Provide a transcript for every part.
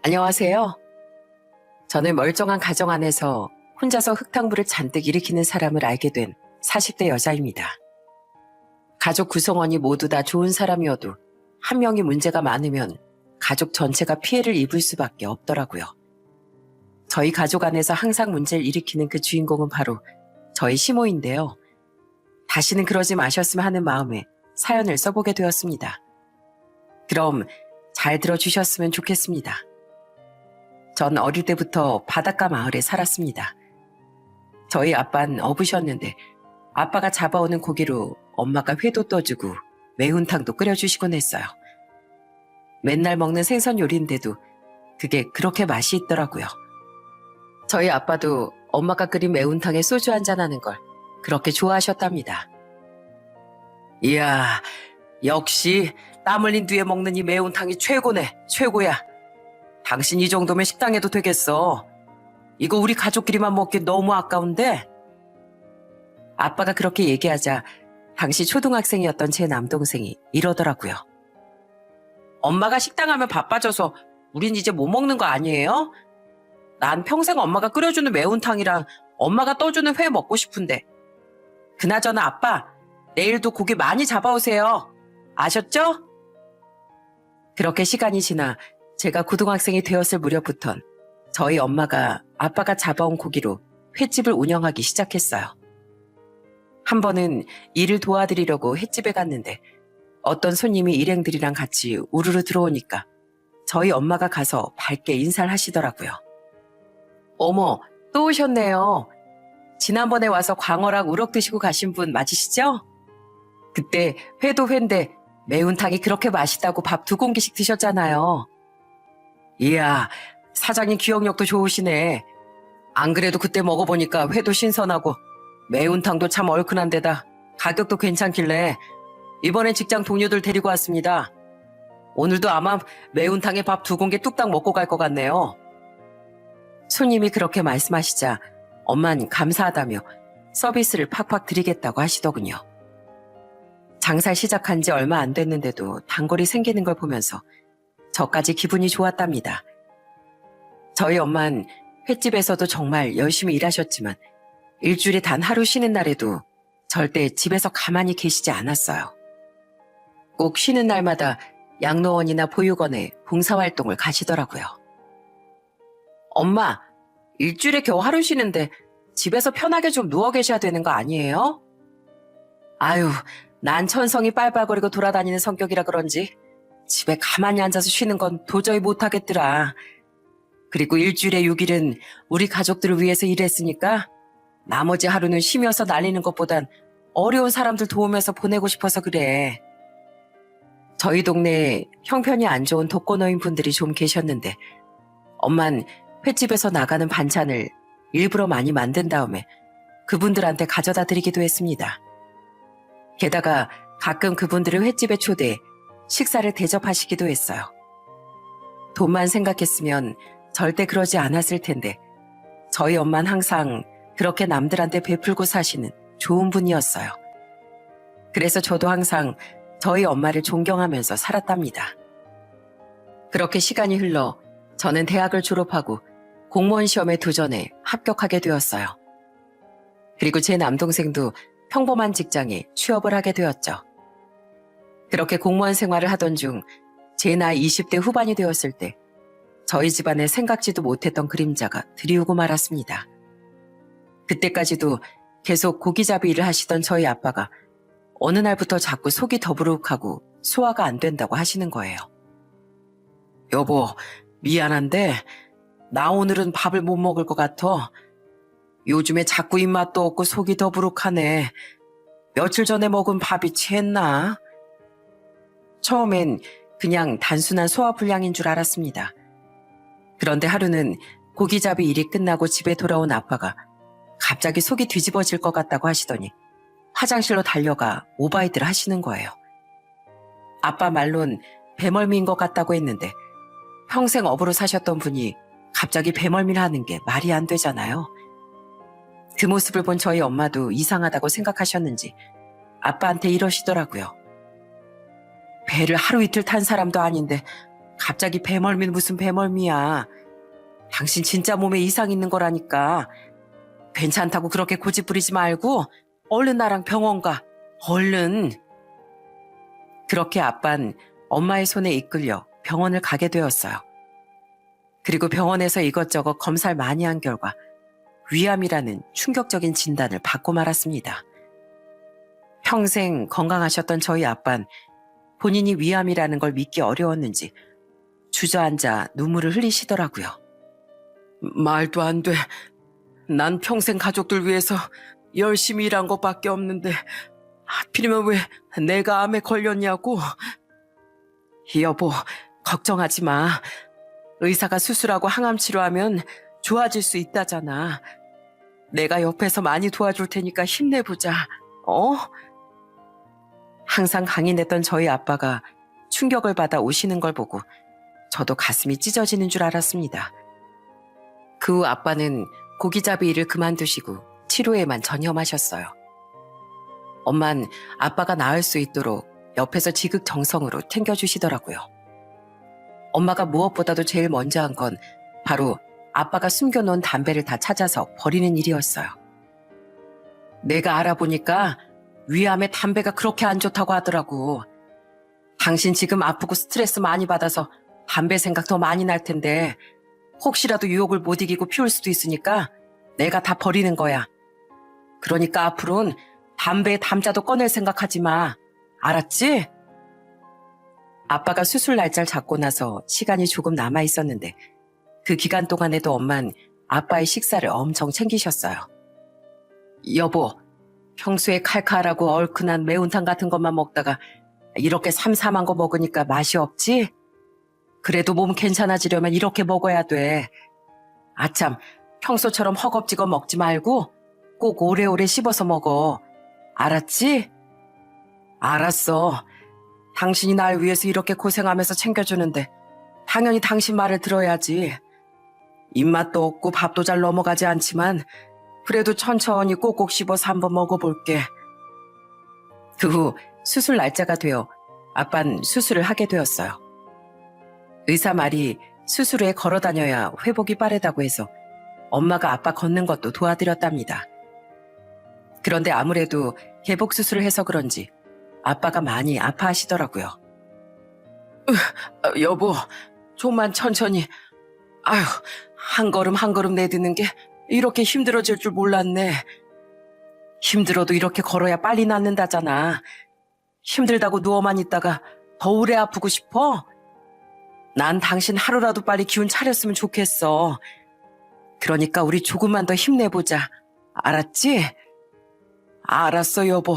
안녕하세요. 저는 멀쩡한 가정 안에서 혼자서 흙탕물을 잔뜩 일으키는 사람을 알게 된 40대 여자입니다. 가족 구성원이 모두 다 좋은 사람이어도 한 명이 문제가 많으면 가족 전체가 피해를 입을 수밖에 없더라고요. 저희 가족 안에서 항상 문제를 일으키는 그 주인공은 바로 저희 시모인데요. 다시는 그러지 마셨으면 하는 마음에 사연을 써보게 되었습니다. 그럼 잘 들어주셨으면 좋겠습니다. 전 어릴 때부터 바닷가 마을에 살았습니다. 저희 아빠는 어부셨는데 아빠가 잡아오는 고기로 엄마가 회도 떠주고 매운탕도 끓여주시곤 했어요. 맨날 먹는 생선 요리인데도 그게 그렇게 맛이 있더라고요. 저희 아빠도 엄마가 끓인 매운탕에 소주 한잔하는 걸 그렇게 좋아하셨답니다. 이야, 역시 땀 흘린 뒤에 먹는 이 매운탕이 최고네, 최고야. 당신 이 정도면 식당에도 되겠어. 이거 우리 가족끼리만 먹기 너무 아까운데? 아빠가 그렇게 얘기하자 당시 초등학생이었던 제 남동생이 이러더라고요. 엄마가 식당 하면 바빠져서 우린 이제 못 먹는 거 아니에요? 난 평생 엄마가 끓여주는 매운탕이랑 엄마가 떠주는 회 먹고 싶은데. 그나저나 아빠, 내일도 고기 많이 잡아오세요. 아셨죠? 그렇게 시간이 지나 제가 고등학생이 되었을 무렵부턴 저희 엄마가 아빠가 잡아온 고기로 횟집을 운영하기 시작했어요. 한 번은 일을 도와드리려고 횟집에 갔는데 어떤 손님이 일행들이랑 같이 우르르 들어오니까 저희 엄마가 가서 밝게 인사를 하시더라고요. 어머, 또 오셨네요. 지난번에 와서 광어랑 우럭 드시고 가신 분 맞으시죠? 그때 회도 회인데 매운탕이 그렇게 맛있다고 밥 2공기씩 드셨잖아요. 이야, 사장님 기억력도 좋으시네. 안 그래도 그때 먹어보니까 회도 신선하고 매운탕도 참 얼큰한 데다 가격도 괜찮길래 이번엔 직장 동료들 데리고 왔습니다. 오늘도 아마 매운탕에 밥 2공기 뚝딱 먹고 갈 것 같네요. 손님이 그렇게 말씀하시자 엄만 감사하다며 서비스를 팍팍 드리겠다고 하시더군요. 장사 시작한 지 얼마 안 됐는데도 단골이 생기는 걸 보면서 저까지 기분이 좋았답니다. 저희 엄만 횟집에서도 정말 열심히 일하셨지만 일주일에 단 하루 쉬는 날에도 절대 집에서 가만히 계시지 않았어요. 꼭 쉬는 날마다 양로원이나 보육원에 봉사활동을 가시더라고요. 엄마, 일주일에 겨우 하루 쉬는데 집에서 편하게 좀 누워 계셔야 되는 거 아니에요? 아유, 난 천성이 빨빨거리고 돌아다니는 성격이라 그런지 집에 가만히 앉아서 쉬는 건 도저히 못하겠더라. 그리고 일주일에 6일은 우리 가족들을 위해서 일했으니까 나머지 하루는 쉬면서 날리는 것보단 어려운 사람들 도우면서 보내고 싶어서 그래. 저희 동네에 형편이 안 좋은 독거노인 분들이 좀 계셨는데 엄만 횟집에서 나가는 반찬을 일부러 많이 만든 다음에 그분들한테 가져다 드리기도 했습니다. 게다가 가끔 그분들을 횟집에 초대해 식사를 대접하시기도 했어요. 돈만 생각했으면 절대 그러지 않았을 텐데 저희 엄마는 항상 그렇게 남들한테 베풀고 사시는 좋은 분이었어요. 그래서 저도 항상 저희 엄마를 존경하면서 살았답니다. 그렇게 시간이 흘러 저는 대학을 졸업하고 공무원 시험에 도전해 합격하게 되었어요. 그리고 제 남동생도 평범한 직장에 취업을 하게 되었죠. 그렇게 공무원 생활을 하던 중 제 나이 20대 후반이 되었을 때 저희 집안에 생각지도 못했던 그림자가 드리우고 말았습니다. 그때까지도 계속 고기잡이 일을 하시던 저희 아빠가 어느 날부터 자꾸 속이 더부룩하고 소화가 안 된다고 하시는 거예요. 여보, 미안한데 나 오늘은 밥을 못 먹을 것 같아. 요즘에 자꾸 입맛도 없고 속이 더부룩하네. 며칠 전에 먹은 밥이 취했나? 처음엔 그냥 단순한 소화불량인 줄 알았습니다. 그런데 하루는 고기잡이 일이 끝나고 집에 돌아온 아빠가 갑자기 속이 뒤집어질 것 같다고 하시더니 화장실로 달려가 오바이트를 하시는 거예요. 아빠 말론 배멀미인 것 같다고 했는데 평생 어부로 사셨던 분이 갑자기 배멀미를 하는 게 말이 안 되잖아요. 그 모습을 본 저희 엄마도 이상하다고 생각하셨는지 아빠한테 이러시더라고요. 배를 하루 이틀 탄 사람도 아닌데 갑자기 배멀미는 무슨 배멀미야. 당신 진짜 몸에 이상 있는 거라니까. 괜찮다고 그렇게 고집 부리지 말고 얼른 나랑 병원 가. 얼른. 그렇게 아빤 엄마의 손에 이끌려 병원을 가게 되었어요. 그리고 병원에서 이것저것 검사를 많이 한 결과 위암이라는 충격적인 진단을 받고 말았습니다. 평생 건강하셨던 저희 아빤 본인이 위암이라는 걸 믿기 어려웠는지 주저앉아 눈물을 흘리시더라고요. 말도 안 돼. 난 평생 가족들 위해서 열심히 일한 것밖에 없는데 하필이면 왜 내가 암에 걸렸냐고. 여보, 걱정하지 마. 의사가 수술하고 항암 치료하면 좋아질 수 있다잖아. 내가 옆에서 많이 도와줄 테니까 힘내보자. 어? 항상 강인했던 저희 아빠가 충격을 받아 오시는 걸 보고 저도 가슴이 찢어지는 줄 알았습니다. 그 후 아빠는 고기잡이 일을 그만두시고 치료에만 전념하셨어요. 엄만 아빠가 나을 수 있도록 옆에서 지극정성으로 챙겨주시더라고요. 엄마가 무엇보다도 제일 먼저 한 건 바로 아빠가 숨겨놓은 담배를 다 찾아서 버리는 일이었어요. 내가 알아보니까 위암에 담배가 그렇게 안 좋다고 하더라고. 당신 지금 아프고 스트레스 많이 받아서 담배 생각 더 많이 날 텐데 혹시라도 유혹을 못 이기고 피울 수도 있으니까 내가 다 버리는 거야. 그러니까 앞으로는 담배에 담자도 꺼낼 생각하지 마. 알았지? 아빠가 수술 날짜를 잡고 나서 시간이 조금 남아 있었는데 그 기간 동안에도 엄만 아빠의 식사를 엄청 챙기셨어요. 여보, 평소에 칼칼하고 얼큰한 매운탕 같은 것만 먹다가 이렇게 삼삼한 거 먹으니까 맛이 없지? 그래도 몸 괜찮아지려면 이렇게 먹어야 돼. 아참, 평소처럼 허겁지겁 먹지 말고 꼭 오래오래 씹어서 먹어. 알았지? 알았어. 당신이 날 위해서 이렇게 고생하면서 챙겨주는데 당연히 당신 말을 들어야지. 입맛도 없고 밥도 잘 넘어가지 않지만 그래도 천천히 꼭꼭 씹어서 한번 먹어볼게. 그 후 수술 날짜가 되어 아빤 수술을 하게 되었어요. 의사 말이 수술 후에 걸어 다녀야 회복이 빠르다고 해서 엄마가 아빠 걷는 것도 도와드렸답니다. 그런데 아무래도 개복 수술을 해서 그런지 아빠가 많이 아파하시더라고요. 여보, 좀만 천천히. 아휴, 한 걸음 한 걸음 내딛는 게 이렇게 힘들어질 줄 몰랐네. 힘들어도 이렇게 걸어야 빨리 낫는다잖아. 힘들다고 누워만 있다가 더 오래 아프고 싶어? 난 당신 하루라도 빨리 기운 차렸으면 좋겠어. 그러니까 우리 조금만 더 힘내보자. 알았지? 알았어, 여보.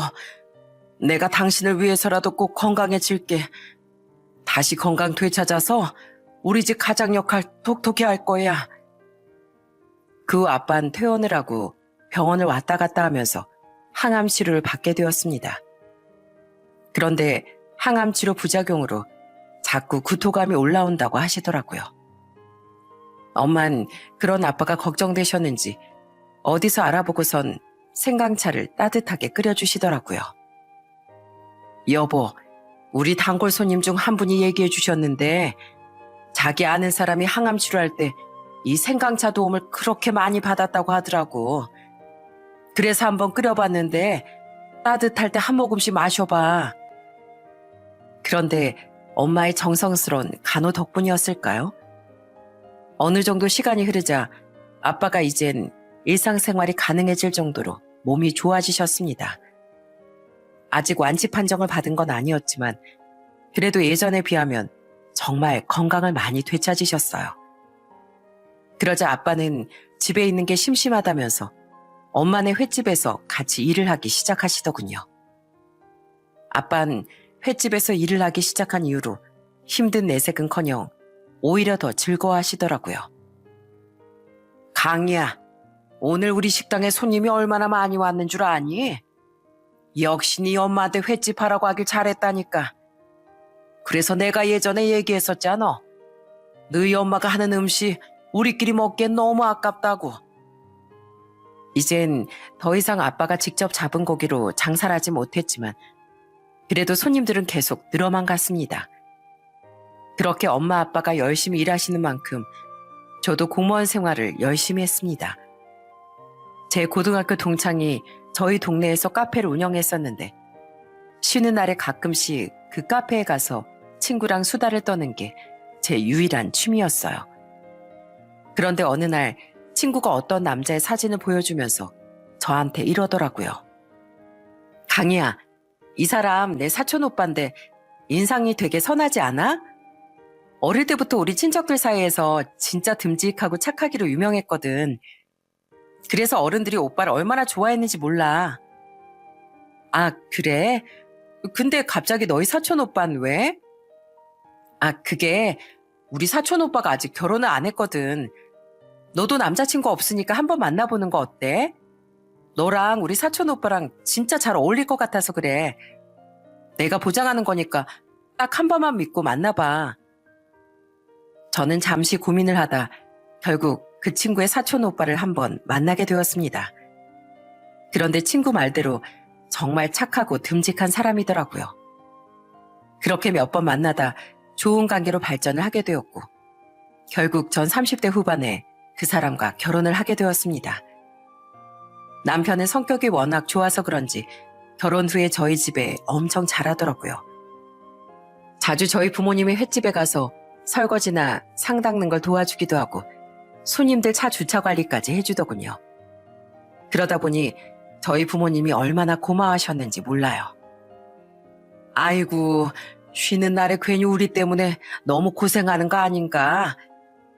내가 당신을 위해서라도 꼭 건강해질게. 다시 건강 되찾아서 우리 집 가장 역할 톡톡히 할 거야. 그 후 아빠는 퇴원을 하고 병원을 왔다 갔다 하면서 항암 치료를 받게 되었습니다. 그런데 항암 치료 부작용으로 자꾸 구토감이 올라온다고 하시더라고요. 엄만 그런 아빠가 걱정되셨는지 어디서 알아보고선 생강차를 따뜻하게 끓여주시더라고요. 여보, 우리 단골 손님 중 한 분이 얘기해 주셨는데 자기 아는 사람이 항암 치료할 때 이 생강차 도움을 그렇게 많이 받았다고 하더라고. 그래서 한번 끓여봤는데 따뜻할 때 한 모금씩 마셔봐. 그런데 엄마의 정성스러운 간호 덕분이었을까요? 어느 정도 시간이 흐르자 아빠가 이젠 일상생활이 가능해질 정도로 몸이 좋아지셨습니다. 아직 완치 판정을 받은 건 아니었지만 그래도 예전에 비하면 정말 건강을 많이 되찾으셨어요. 그러자 아빠는 집에 있는 게 심심하다면서 엄마네 횟집에서 같이 일을 하기 시작하시더군요. 아빠는 횟집에서 일을 하기 시작한 이후로 힘든 내색은커녕 오히려 더 즐거워하시더라고요. 강이야, 오늘 우리 식당에 손님이 얼마나 많이 왔는 줄 아니? 역시 네 엄마한테 횟집 하라고 하길 잘했다니까. 그래서 내가 예전에 얘기했었잖아. 너희 엄마가 하는 음식 우리끼리 먹기엔 너무 아깝다고. 이젠 더 이상 아빠가 직접 잡은 고기로 장사를 하지 못했지만 그래도 손님들은 계속 늘어만 갔습니다. 그렇게 엄마 아빠가 열심히 일하시는 만큼 저도 공무원 생활을 열심히 했습니다. 제 고등학교 동창이 저희 동네에서 카페를 운영했었는데 쉬는 날에 가끔씩 그 카페에 가서 친구랑 수다를 떠는 게 제 유일한 취미였어요. 그런데 어느 날 친구가 어떤 남자의 사진을 보여주면서 저한테 이러더라고요. 강희야, 이 사람 내 사촌 오빠인데 인상이 되게 선하지 않아? 어릴 때부터 우리 친척들 사이에서 진짜 듬직하고 착하기로 유명했거든. 그래서 어른들이 오빠를 얼마나 좋아했는지 몰라. 아, 그래? 근데 갑자기 너희 사촌 오빠는 왜? 아, 그게 우리 사촌 오빠가 아직 결혼을 안 했거든. 너도 남자친구 없으니까 한번 만나보는 거 어때? 너랑 우리 사촌 오빠랑 진짜 잘 어울릴 것 같아서 그래. 내가 보장하는 거니까 딱 한 번만 믿고 만나봐. 저는 잠시 고민을 하다 결국 그 친구의 사촌 오빠를 한번 만나게 되었습니다. 그런데 친구 말대로 정말 착하고 듬직한 사람이더라고요. 그렇게 몇 번 만나다 좋은 관계로 발전을 하게 되었고 결국 전 30대 후반에 그 사람과 결혼을 하게 되었습니다. 남편은 성격이 워낙 좋아서 그런지 결혼 후에 저희 집에 엄청 잘하더라고요. 자주 저희 부모님의 횟집에 가서 설거지나 상 닦는 걸 도와주기도 하고 손님들 차 주차 관리까지 해주더군요. 그러다 보니 저희 부모님이 얼마나 고마워하셨는지 몰라요. 아이고, 쉬는 날에 괜히 우리 때문에 너무 고생하는 거 아닌가?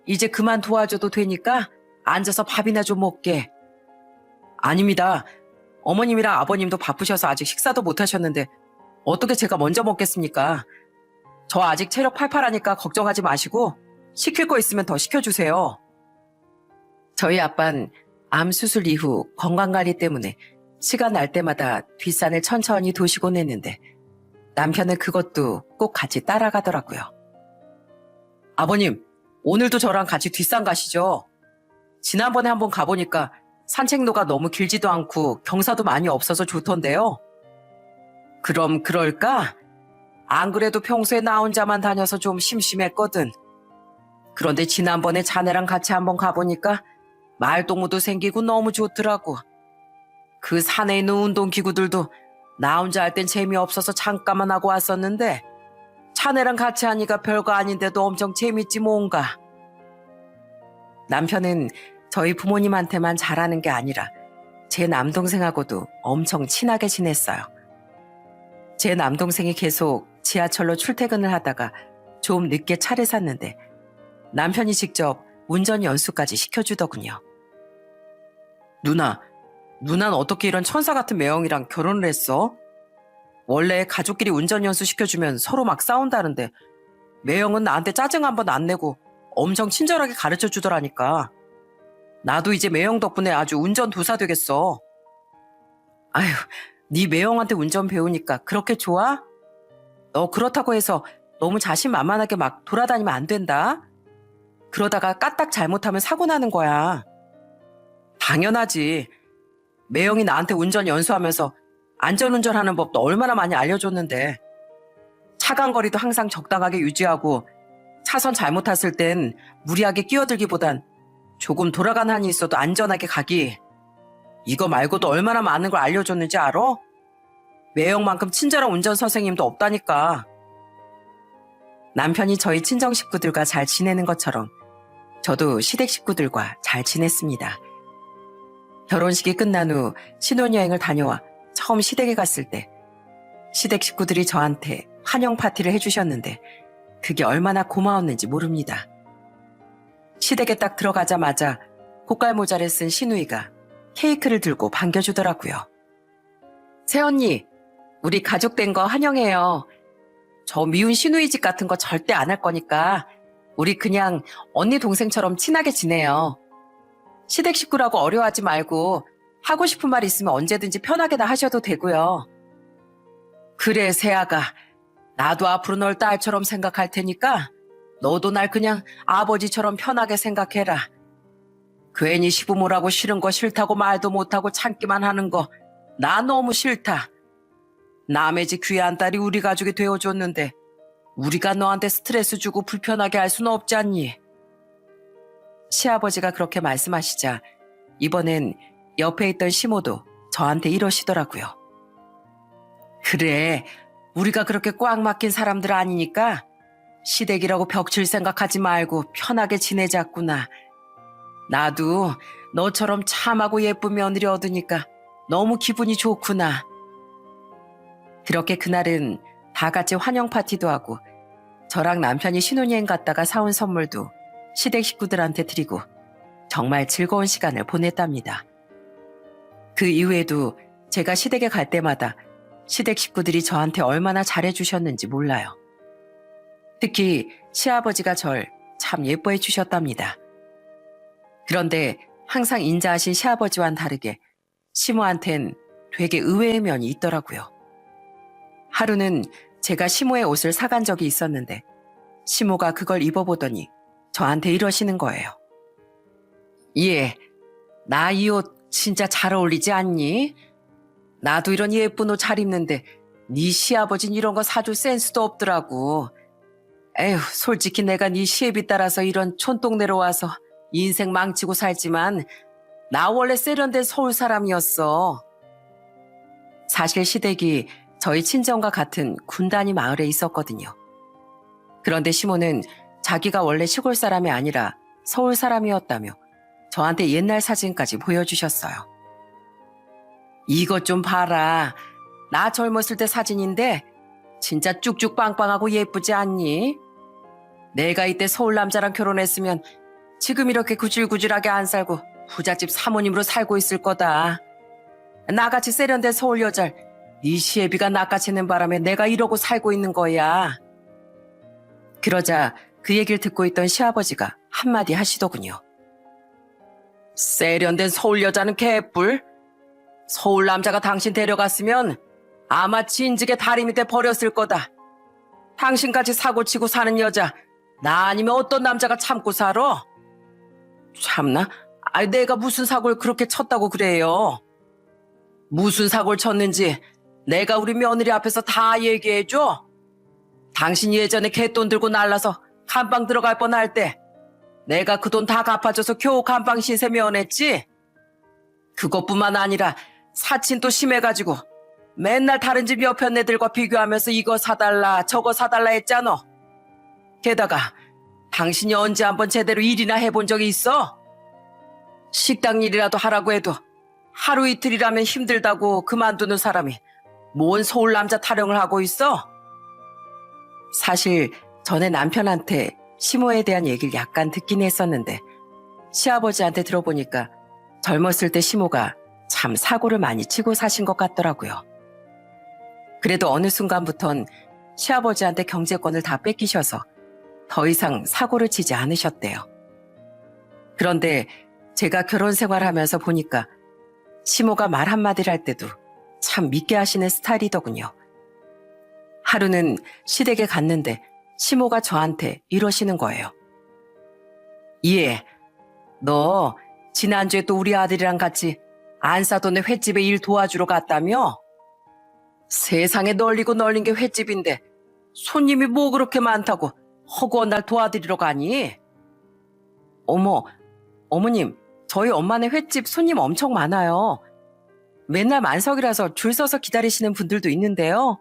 이제 그만 도와줘도 되니까 앉아서 밥이나 좀 먹게. 아닙니다. 어머님이랑 아버님도 바쁘셔서 아직 식사도 못 하셨는데 어떻게 제가 먼저 먹겠습니까? 저 아직 체력 팔팔하니까 걱정하지 마시고 시킬 거 있으면 더 시켜주세요. 저희 아빠는 암 수술 이후 건강관리 때문에 시간 날 때마다 뒷산을 천천히 도시곤 했는데 남편은 그것도 꼭 같이 따라가더라고요. 아버님, 오늘도 저랑 같이 뒷산 가시죠? 지난번에 한번 가보니까 산책로가 너무 길지도 않고 경사도 많이 없어서 좋던데요. 그럼 그럴까? 안 그래도 평소에 나 혼자만 다녀서 좀 심심했거든. 그런데 지난번에 자네랑 같이 한번 가보니까 말동무도 생기고 너무 좋더라고. 그 산에 있는 운동기구들도 나 혼자 할 땐 재미없어서 잠깐만 하고 왔었는데 자네랑 같이 하니까 별거 아닌데도 엄청 재밌지 뭔가. 남편은 저희 부모님한테만 잘하는 게 아니라 제 남동생하고도 엄청 친하게 지냈어요. 제 남동생이 계속 지하철로 출퇴근을 하다가 좀 늦게 차를 샀는데 남편이 직접 운전 연수까지 시켜주더군요. 누난 어떻게 이런 천사 같은 매형이랑 결혼을 했어? 원래 가족끼리 운전 연수 시켜주면 서로 막 싸운다는데 매형은 나한테 짜증 한 번 안 내고 엄청 친절하게 가르쳐 주더라니까. 나도 이제 매형 덕분에 아주 운전 도사 되겠어. 아휴, 네 매형한테 운전 배우니까 그렇게 좋아? 너 그렇다고 해서 너무 자신만만하게 막 돌아다니면 안 된다. 그러다가 까딱 잘못하면 사고 나는 거야. 당연하지. 매형이 나한테 운전 연수하면서 안전운전하는 법도 얼마나 많이 알려줬는데 차간거리도 항상 적당하게 유지하고 차선 잘못 탔을 땐 무리하게 끼어들기보단 조금 돌아간 한이 있어도 안전하게 가기. 이거 말고도 얼마나 많은 걸 알려줬는지 알아? 매형만큼 친절한 운전 선생님도 없다니까. 남편이 저희 친정 식구들과 잘 지내는 것처럼 저도 시댁 식구들과 잘 지냈습니다. 결혼식이 끝난 후 신혼여행을 다녀와 처음 시댁에 갔을 때 시댁 식구들이 저한테 환영 파티를 해주셨는데 그게 얼마나 고마웠는지 모릅니다. 시댁에 딱 들어가자마자 고깔모자를 쓴 시누이가 케이크를 들고 반겨주더라고요. 새언니, 우리 가족 된 거 환영해요. 저 미운 시누이 집 같은 거 절대 안 할 거니까 우리 그냥 언니 동생처럼 친하게 지내요. 시댁 식구라고 어려워하지 말고 하고 싶은 말 있으면 언제든지 편하게 다 하셔도 되고요. 그래, 새아가. 나도 앞으로 널 딸처럼 생각할 테니까 너도 날 그냥 아버지처럼 편하게 생각해라. 괜히 시부모라고 싫은 거 싫다고 말도 못하고 참기만 하는 거 나 너무 싫다. 남의 집 귀한 딸이 우리 가족이 되어줬는데 우리가 너한테 스트레스 주고 불편하게 할 수는 없지 않니? 시아버지가 그렇게 말씀하시자 이번엔 옆에 있던 시모도 저한테 이러시더라고요. 그래, 우리가 그렇게 꽉 막힌 사람들 아니니까 시댁이라고 벽칠 생각하지 말고 편하게 지내자꾸나. 나도 너처럼 참하고 예쁜 며느리 얻으니까 너무 기분이 좋구나. 그렇게 그날은 다 같이 환영 파티도 하고 저랑 남편이 신혼여행 갔다가 사온 선물도 시댁 식구들한테 드리고 정말 즐거운 시간을 보냈답니다. 그 이후에도 제가 시댁에 갈 때마다 시댁 식구들이 저한테 얼마나 잘해주셨는지 몰라요. 특히 시아버지가 절 참 예뻐해 주셨답니다. 그런데 항상 인자하신 시아버지와는 다르게 시모한텐 되게 의외의 면이 있더라고요. 하루는 제가 시모의 옷을 사간 적이 있었는데 시모가 그걸 입어보더니 저한테 이러시는 거예요. 예, 나 이 옷 진짜 잘 어울리지 않니? 나도 이런 예쁜 옷 잘 입는데 네 시아버진 이런 거 사줄 센스도 없더라고. 에휴, 솔직히 내가 네 시애비 따라서 이런 촌동네로 와서 인생 망치고 살지만 나 원래 세련된 서울 사람이었어. 사실 시댁이 저희 친정과 같은 군단위 마을에 있었거든요. 그런데 시모는 자기가 원래 시골 사람이 아니라 서울 사람이었다며 저한테 옛날 사진까지 보여주셨어요. 이것 좀 봐라. 나 젊었을 때 사진인데 진짜 쭉쭉 빵빵하고 예쁘지 않니? 내가 이때 서울 남자랑 결혼했으면 지금 이렇게 구질구질하게 안 살고 부잣집 사모님으로 살고 있을 거다. 나같이 세련된 서울 여자를 네 시애비가 낚아채는 바람에 내가 이러고 살고 있는 거야. 그러자 그 얘기를 듣고 있던 시아버지가 한마디 하시더군요. 세련된 서울 여자는 개뿔. 서울 남자가 당신 데려갔으면 아마 진즉에 다리 밑에 버렸을 거다. 당신같이 사고치고 사는 여자 나 아니면 어떤 남자가 참고 살아? 참나? 아니 내가 무슨 사고를 그렇게 쳤다고 그래요? 무슨 사고를 쳤는지 내가 우리 며느리 앞에서 다 얘기해줘. 당신 예전에 갯돈 들고 날라서 감방 들어갈 뻔할 때 내가 그 돈 다 갚아줘서 겨우 감방 신세 면했지? 그것뿐만 아니라 사친도 심해가지고 맨날 다른 집 옆에 애들과 비교하면서 이거 사달라 저거 사달라 했잖아. 게다가 당신이 언제 한번 제대로 일이나 해본 적이 있어? 식당 일이라도 하라고 해도 하루 이틀이라면 힘들다고 그만두는 사람이 뭔 서울 남자 타령을 하고 있어? 사실 전에 남편한테 시모에 대한 얘기를 약간 듣긴 했었는데 시아버지한테 들어보니까 젊었을 때 시모가 참 사고를 많이 치고 사신 것 같더라고요. 그래도 어느 순간부턴 시아버지한테 경제권을 다 뺏기셔서 더 이상 사고를 치지 않으셨대요. 그런데 제가 결혼 생활하면서 보니까 시모가 말 한마디를 할 때도 참 믿게 하시는 스타일이더군요. 하루는 시댁에 갔는데 시모가 저한테 이러시는 거예요. 예, 너 지난주에 또 우리 아들이랑 같이 안사돈의 횟집에 일 도와주러 갔다며? 세상에 널리고 널린 게 횟집인데 손님이 뭐 그렇게 많다고 허구한 날 도와드리러 가니? 어머, 어머님, 저희 엄마네 횟집 손님 엄청 많아요. 맨날 만석이라서 줄 서서 기다리시는 분들도 있는데요.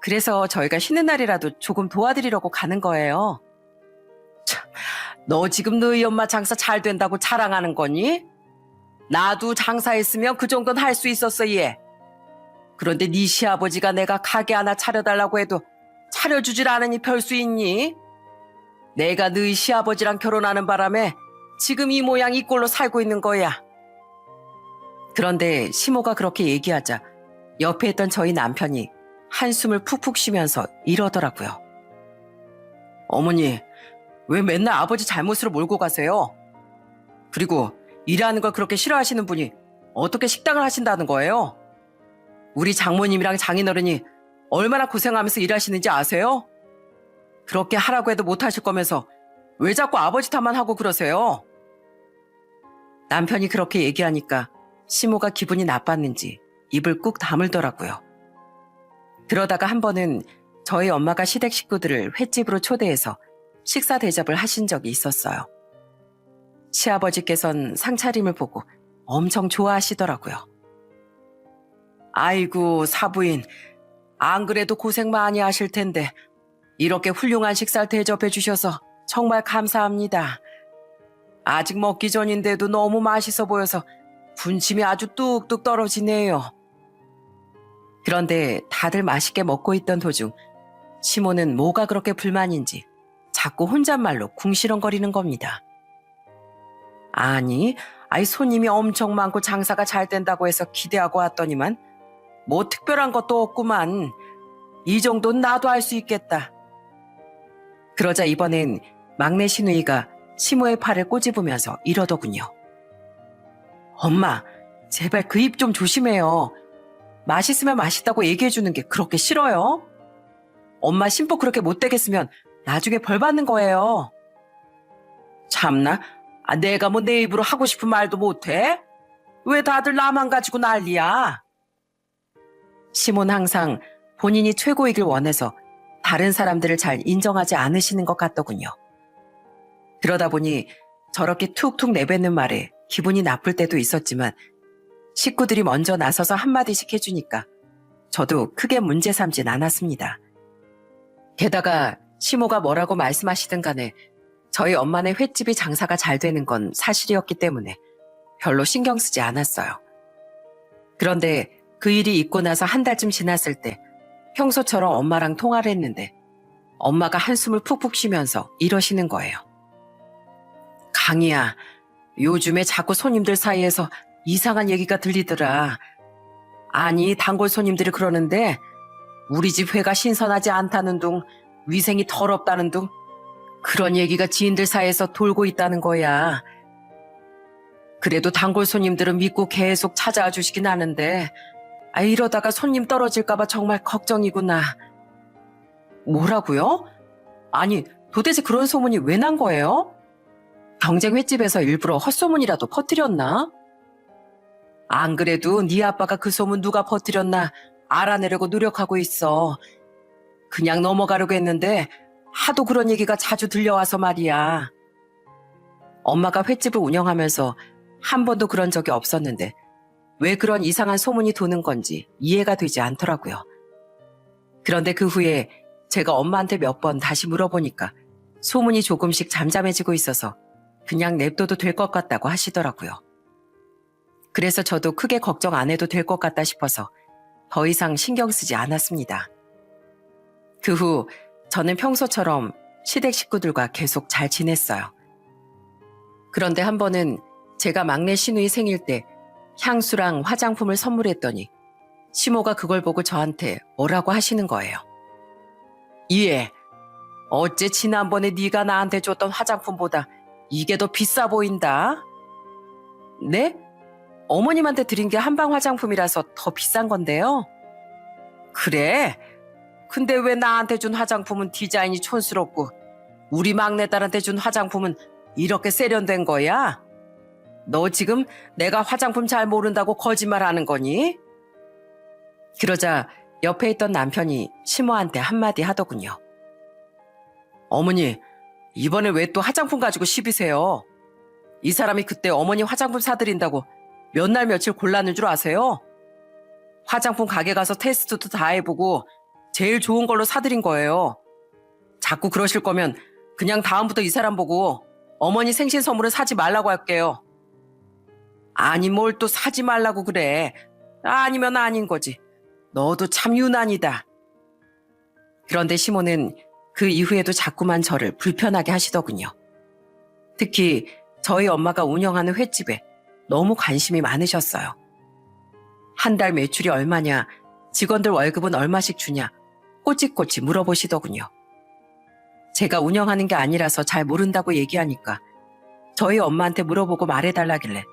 그래서 저희가 쉬는 날이라도 조금 도와드리려고 가는 거예요. 참, 너 지금 너희 엄마 장사 잘 된다고 자랑하는 거니? 나도 장사했으면 그 정도는 할 수 있었어, 얘. 그런데 네 시아버지가 내가 가게 하나 차려달라고 해도 차려주질 않으니 별 수 있니? 내가 너희 시아버지랑 결혼하는 바람에 지금 이 모양 이 꼴로 살고 있는 거야. 그런데 시모가 그렇게 얘기하자 옆에 있던 저희 남편이 한숨을 푹푹 쉬면서 이러더라고요. 어머니, 왜 맨날 아버지 잘못으로 몰고 가세요? 그리고 일하는 걸 그렇게 싫어하시는 분이 어떻게 식당을 하신다는 거예요? 우리 장모님이랑 장인어른이 얼마나 고생하면서 일하시는지 아세요? 그렇게 하라고 해도 못하실 거면서 왜 자꾸 아버지 탓만 하고 그러세요? 남편이 그렇게 얘기하니까 시모가 기분이 나빴는지 입을 꾹 다물더라고요. 그러다가 한 번은 저희 엄마가 시댁 식구들을 횟집으로 초대해서 식사 대접을 하신 적이 있었어요. 시아버지께선 상차림을 보고 엄청 좋아하시더라고요. 아이고, 사부인. 안 그래도 고생 많이 하실 텐데 이렇게 훌륭한 식사를 대접해 주셔서 정말 감사합니다. 아직 먹기 전인데도 너무 맛있어 보여서 군침이 아주 뚝뚝 떨어지네요. 그런데 다들 맛있게 먹고 있던 도중 시모는 뭐가 그렇게 불만인지 자꾸 혼잣말로 궁시렁거리는 겁니다. 아니, 손님이 엄청 많고 장사가 잘 된다고 해서 기대하고 왔더니만 뭐 특별한 것도 없구만. 이 정도는 나도 할 수 있겠다. 그러자 이번엔 막내 시누이가 시모의 팔을 꼬집으면서 이러더군요. 엄마, 제발 그 입 좀 조심해요. 맛있으면 맛있다고 얘기해주는 게 그렇게 싫어요? 엄마 심보 그렇게 못되겠으면 나중에 벌 받는 거예요. 참나, 내가 뭐 내 입으로 하고 싶은 말도 못해? 왜 다들 나만 가지고 난리야? 시몬 항상 본인이 최고이길 원해서 다른 사람들을 잘 인정하지 않으시는 것 같더군요. 그러다 보니 저렇게 툭툭 내뱉는 말에 기분이 나쁠 때도 있었지만 식구들이 먼저 나서서 한마디씩 해주니까 저도 크게 문제 삼진 않았습니다. 게다가 시모가 뭐라고 말씀하시든 간에 저희 엄마네 횟집이 장사가 잘 되는 건 사실이었기 때문에 별로 신경 쓰지 않았어요. 그런데 그 일이 있고 나서 한 달쯤 지났을 때 평소처럼 엄마랑 통화를 했는데 엄마가 한숨을 푹푹 쉬면서 이러시는 거예요. 강희야, 요즘에 자꾸 손님들 사이에서 이상한 얘기가 들리더라. 아니, 단골 손님들이 그러는데 우리 집 회가 신선하지 않다는 둥, 위생이 더럽다는 둥, 그런 얘기가 지인들 사이에서 돌고 있다는 거야. 그래도 단골 손님들은 믿고 계속 찾아와 주시긴 하는데 이러다가 손님 떨어질까봐 정말 걱정이구나. 뭐라고요? 아니, 도대체 그런 소문이 왜 난 거예요? 경쟁 횟집에서 일부러 헛소문이라도 퍼뜨렸나? 안 그래도 네 아빠가 그 소문 누가 퍼뜨렸나 알아내려고 노력하고 있어. 그냥 넘어가려고 했는데 하도 그런 얘기가 자주 들려와서 말이야. 엄마가 횟집을 운영하면서 한 번도 그런 적이 없었는데 왜 그런 이상한 소문이 도는 건지 이해가 되지 않더라고요. 그런데 그 후에 제가 엄마한테 몇 번 다시 물어보니까 소문이 조금씩 잠잠해지고 있어서 그냥 냅둬도 될 것 같다고 하시더라고요. 그래서 저도 크게 걱정 안 해도 될 것 같다 싶어서 더 이상 신경 쓰지 않았습니다. 그 후 저는 평소처럼 시댁 식구들과 계속 잘 지냈어요. 그런데 한 번은 제가 막내 시누이 생일 때 향수랑 화장품을 선물했더니 시모가 그걸 보고 저한테 뭐라고 하시는 거예요. 예, 어째 지난번에 네가 나한테 줬던 화장품보다 이게 더 비싸 보인다. 네? 어머님한테 드린 게 한방 화장품이라서 더 비싼 건데요. 그래? 근데 왜 나한테 준 화장품은 디자인이 촌스럽고 우리 막내딸한테 준 화장품은 이렇게 세련된 거야? 너 지금 내가 화장품 잘 모른다고 거짓말하는 거니? 그러자 옆에 있던 남편이 시모한테 한마디 하더군요. 어머니, 이번에 왜 또 화장품 가지고 시비세요? 이 사람이 그때 어머니 화장품 사드린다고 몇 날 며칠 골랐는 줄 아세요? 화장품 가게 가서 테스트도 다 해보고 제일 좋은 걸로 사드린 거예요. 자꾸 그러실 거면 그냥 다음부터 이 사람 보고 어머니 생신 선물을 사지 말라고 할게요. 아니 뭘 또 사지 말라고 그래. 아니면 아닌 거지. 너도 참 유난이다. 그런데 시모는 그 이후에도 자꾸만 저를 불편하게 하시더군요. 특히 저희 엄마가 운영하는 횟집에 너무 관심이 많으셨어요. 한 달 매출이 얼마냐, 직원들 월급은 얼마씩 주냐, 꼬치꼬치 물어보시더군요. 제가 운영하는 게 아니라서 잘 모른다고 얘기하니까 저희 엄마한테 물어보고 말해달라길래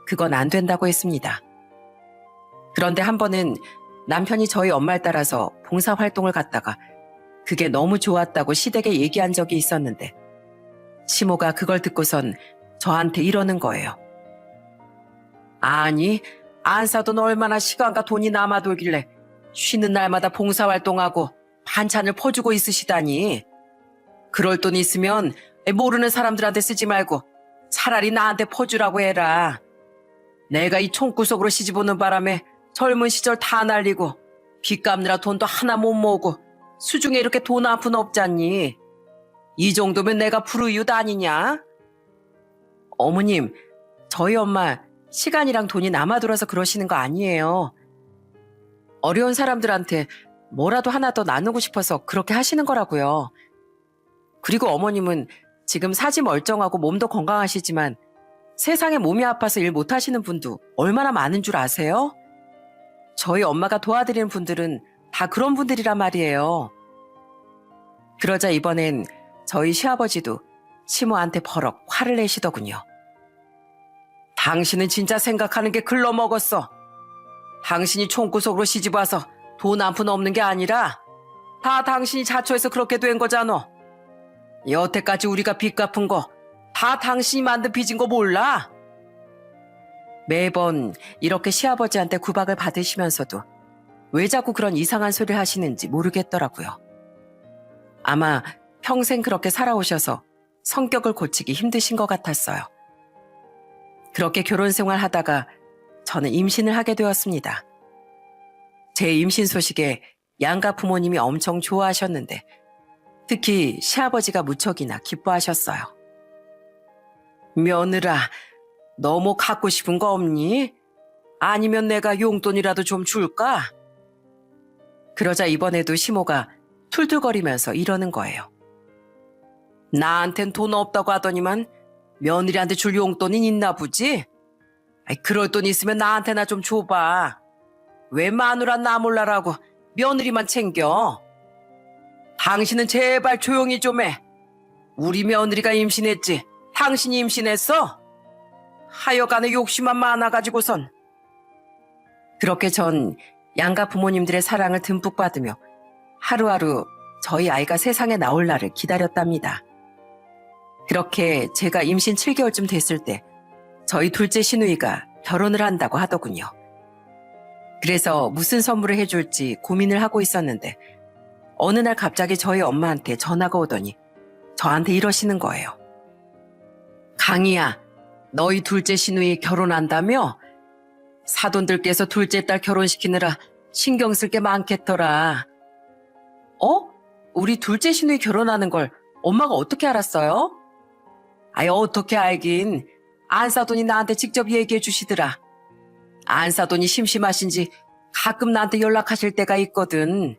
그건 안 된다고 했습니다. 그런데 한 번은 남편이 저희 엄마를 따라서 봉사활동을 갔다가 그게 너무 좋았다고 시댁에 얘기한 적이 있었는데 시모가 그걸 듣고선 저한테 이러는 거예요. 아니, 안 사돈 얼마나 시간과 돈이 남아돌길래 쉬는 날마다 봉사활동하고 반찬을 퍼주고 있으시다니. 그럴 돈 있으면 모르는 사람들한테 쓰지 말고 차라리 나한테 퍼주라고 해라. 내가 이 총구석으로 시집오는 바람에 젊은 시절 다 날리고 빚 갚느라 돈도 하나 못 모으고 수중에 이렇게 돈 한 푼 없잖니. 이 정도면 내가 불우이웃 아니냐? 어머님, 저희 엄마 시간이랑 돈이 남아돌아서 그러시는 거 아니에요. 어려운 사람들한테 뭐라도 하나 더 나누고 싶어서 그렇게 하시는 거라고요. 그리고 어머님은 지금 사지 멀쩡하고 몸도 건강하시지만 세상에 몸이 아파서 일 못하시는 분도 얼마나 많은 줄 아세요? 저희 엄마가 도와드리는 분들은 다 그런 분들이란 말이에요. 그러자 이번엔 저희 시아버지도 시모한테 버럭 화를 내시더군요. 당신은 진짜 생각하는 게 글러먹었어. 당신이 총구석으로 시집와서 돈 한 푼 없는 게 아니라 다 당신이 자초해서 그렇게 된 거잖아. 여태까지 우리가 빚 갚은 거 다 당신이 만든 빚인 거 몰라? 매번 이렇게 시아버지한테 구박을 받으시면서도 왜 자꾸 그런 이상한 소리를 하시는지 모르겠더라고요. 아마 평생 그렇게 살아오셔서 성격을 고치기 힘드신 것 같았어요. 그렇게 결혼 생활 하다가 저는 임신을 하게 되었습니다. 제 임신 소식에 양가 부모님이 엄청 좋아하셨는데 특히 시아버지가 무척이나 기뻐하셨어요. 며느라, 너 뭐 갖고 싶은 거 없니? 아니면 내가 용돈이라도 좀 줄까? 그러자 이번에도 시모가 툴툴거리면서 이러는 거예요. 나한텐 돈 없다고 하더니만 며느리한테 줄 용돈이 있나 보지? 그럴 돈 있으면 나한테나 좀 줘봐. 왜 마누라 나 몰라라고 며느리만 챙겨? 당신은 제발 조용히 좀 해. 우리 며느리가 임신했지 당신이 임신했어? 하여간에 욕심만 많아가지고선. 그렇게 전 양가 부모님들의 사랑을 듬뿍 받으며 하루하루 저희 아이가 세상에 나올 날을 기다렸답니다. 그렇게 제가 임신 7개월쯤 됐을 때 저희 둘째 시누이가 결혼을 한다고 하더군요. 그래서 무슨 선물을 해줄지 고민을 하고 있었는데 어느 날 갑자기 저희 엄마한테 전화가 오더니 저한테 이러시는 거예요. 강희야, 너희 둘째 시누이 결혼한다며? 사돈들께서 둘째 딸 결혼시키느라 신경 쓸 게 많겠더라. 우리 둘째 시누이 결혼하는 걸 엄마가 어떻게 알았어요? 어떻게 알긴. 안사돈이 나한테 직접 얘기해 주시더라. 안사돈이 심심하신지 가끔 나한테 연락하실 때가 있거든.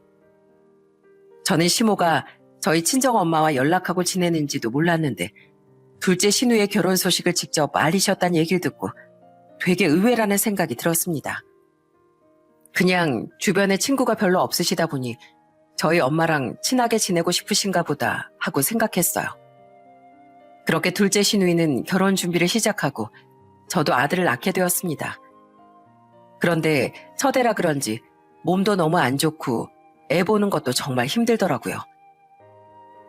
저는 시모가 저희 친정엄마와 연락하고 지내는지도 몰랐는데 둘째 시누이의 결혼 소식을 직접 알리셨다는 얘기를 듣고 되게 의외라는 생각이 들었습니다. 그냥 주변에 친구가 별로 없으시다 보니 저희 엄마랑 친하게 지내고 싶으신가 보다 하고 생각했어요. 그렇게 둘째 시누이는 결혼 준비를 시작하고 저도 아들을 낳게 되었습니다. 그런데 첫애라 그런지 몸도 너무 안 좋고 애 보는 것도 정말 힘들더라고요.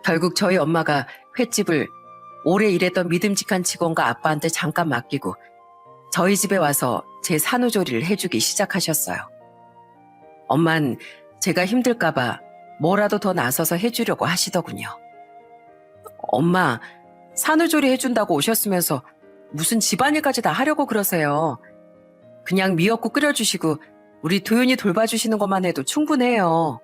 결국 저희 엄마가 횟집을 오래 일했던 믿음직한 직원과 아빠한테 잠깐 맡기고 저희 집에 와서 제 산후조리를 해주기 시작하셨어요. 엄만 제가 힘들까봐 뭐라도 더 나서서 해주려고 하시더군요. 엄마, 산후조리 해준다고 오셨으면서 무슨 집안일까지 다 하려고 그러세요. 그냥 미역국 끓여주시고 우리 도윤이 돌봐주시는 것만 해도 충분해요.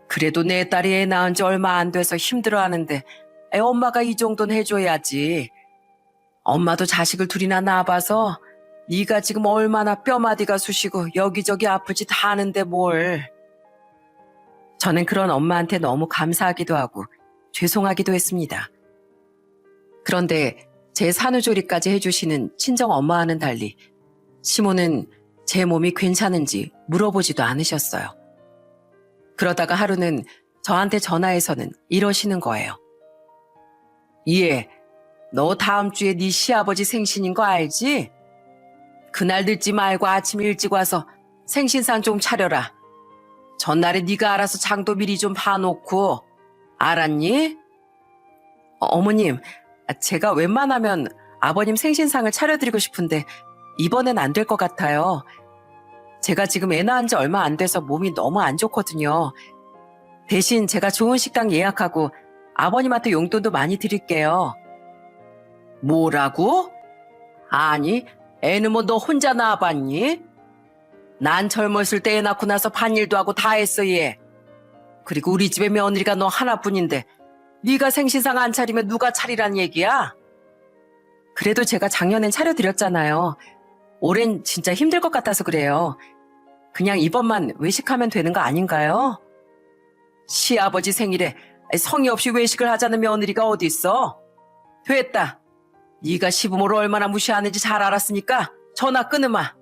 그래도 내 딸이 애 낳은 지 얼마 안 돼서 힘들어하는데 엄마가 이 정도는 해줘야지. 엄마도 자식을 둘이나 낳아봐서 네가 지금 얼마나 뼈마디가 쑤시고 여기저기 아프지 다 아는데 뭘. 저는 그런 엄마한테 너무 감사하기도 하고 죄송하기도 했습니다. 그런데 제 산후조리까지 해주시는 친정엄마와는 달리 시모는 제 몸이 괜찮은지 물어보지도 않으셨어요. 그러다가 하루는 저한테 전화해서는 이러시는 거예요. 예, 너 다음 주에 네 시아버지 생신인 거 알지? 그날 늦지 말고 아침 일찍 와서 생신상 좀 차려라. 전날에 네가 알아서 장도 미리 좀 봐놓고. 알았니? 어머님, 제가 웬만하면 아버님 생신상을 차려드리고 싶은데 이번엔 안 될 것 같아요. 제가 지금 애 낳은 지 얼마 안 돼서 몸이 너무 안 좋거든요. 대신 제가 좋은 식당 예약하고 아버님한테 용돈도 많이 드릴게요. 뭐라고? 아니, 애는 뭐 너 혼자 낳아봤니? 난 젊었을 때 애 낳고 나서 반일도 하고 다 했어, 얘. 그리고 우리 집에 며느리가 너 하나뿐인데 네가 생신상 안 차리면 누가 차리란 얘기야? 그래도 제가 작년엔 차려드렸잖아요. 올해는 진짜 힘들 것 같아서 그래요. 그냥 이번만 외식하면 되는 거 아닌가요? 시아버지 생일에 성의 없이 외식을 하자는 며느리가 어디 있어? 됐다. 네가 시부모를 얼마나 무시하는지 잘 알았으니까 전화 끊으마.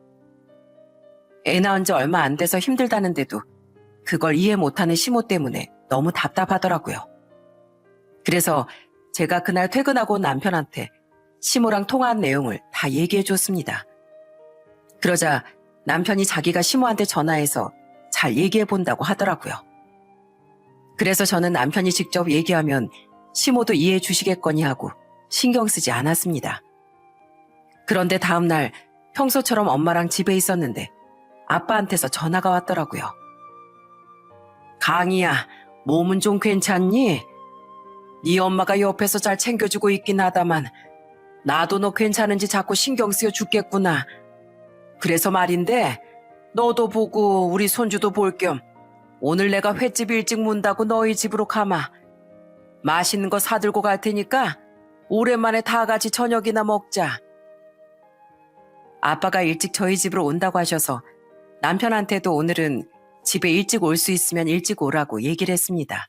애 낳은 지 얼마 안 돼서 힘들다는데도 그걸 이해 못하는 시모 때문에 너무 답답하더라고요. 그래서 제가 그날 퇴근하고 온 남편한테 시모랑 통화한 내용을 다 얘기해 줬습니다. 그러자 남편이 자기가 시모한테 전화해서 잘 얘기해 본다고 하더라고요. 그래서 저는 남편이 직접 얘기하면 시모도 이해해 주시겠거니 하고 신경 쓰지 않았습니다. 그런데 다음날 평소처럼 엄마랑 집에 있었는데 아빠한테서 전화가 왔더라고요. 강희야, 몸은 좀 괜찮니? 네 엄마가 옆에서 잘 챙겨주고 있긴 하다만 나도 너 괜찮은지 자꾸 신경 쓰여 죽겠구나. 그래서 말인데 너도 보고 우리 손주도 볼 겸 오늘 내가 횟집 일찍 문다고 너희 집으로 가마. 맛있는 거 사들고 갈 테니까 오랜만에 다 같이 저녁이나 먹자. 아빠가 일찍 저희 집으로 온다고 하셔서 남편한테도 오늘은 집에 일찍 올 수 있으면 일찍 오라고 얘기를 했습니다.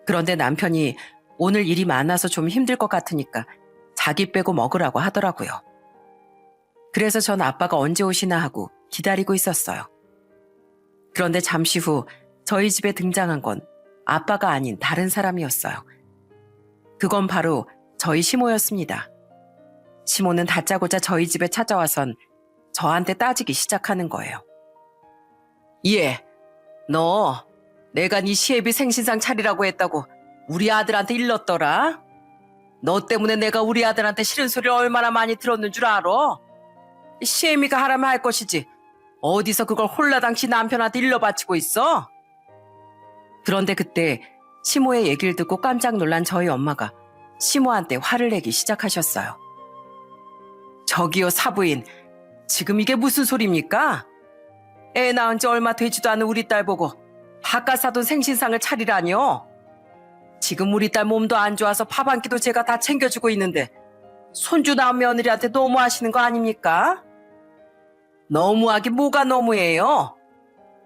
그런데 남편이 오늘 일이 많아서 좀 힘들 것 같으니까 자기 빼고 먹으라고 하더라고요. 그래서 전 아빠가 언제 오시나 하고 기다리고 있었어요. 그런데 잠시 후 저희 집에 등장한 건 아빠가 아닌 다른 사람이었어요. 그건 바로 저희 시모였습니다. 시모는 다짜고짜 저희 집에 찾아와선 저한테 따지기 시작하는 거예요. 예, 너 내가 네 시애비 생신상 차리라고 했다고 우리 아들한테 일렀더라? 너 때문에 내가 우리 아들한테 싫은 소리를 얼마나 많이 들었는 줄 알아? 시애미가 하라면 할 것이지 어디서 그걸 홀라당시 남편한테 일러바치고 있어? 그런데 그때 시모의 얘기를 듣고 깜짝 놀란 저희 엄마가 시모한테 화를 내기 시작하셨어요. 저기요 사부인, 지금 이게 무슨 소리입니까? 애 낳은 지 얼마 되지도 않은 우리 딸 보고 바깥 사돈 생신상을 차리라니요? 지금 우리 딸 몸도 안 좋아서 밥 한 끼도 제가 다 챙겨주고 있는데 손주 낳은 며느리한테 너무하시는 거 아닙니까? 너무하기 뭐가 너무해요?